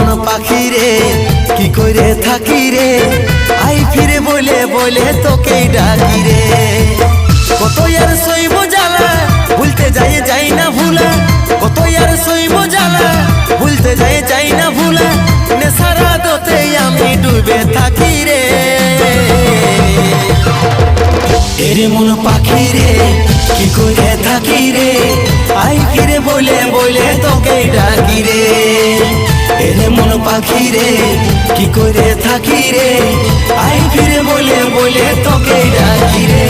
মন পাখি রে কি করে থাকি রে আই ফিরে বলে বলে তোকেই ডাকি রে কত আর সইব জ্বালা ভুলতে যাই না ভুলা কত আর সইব জ্বালা ভুলতে যাই না ভুলা নেশারা দোতে আমি ডুবে থাকি রে এরে মন পাখি রে কি করে থাকি রে আই ফিরে বলে বলে তোকেই ডাকি রে এরে মন পাখি রে কি করে থাকি রে আই ফিরে বলে বলে তোকেই ডাকি রে।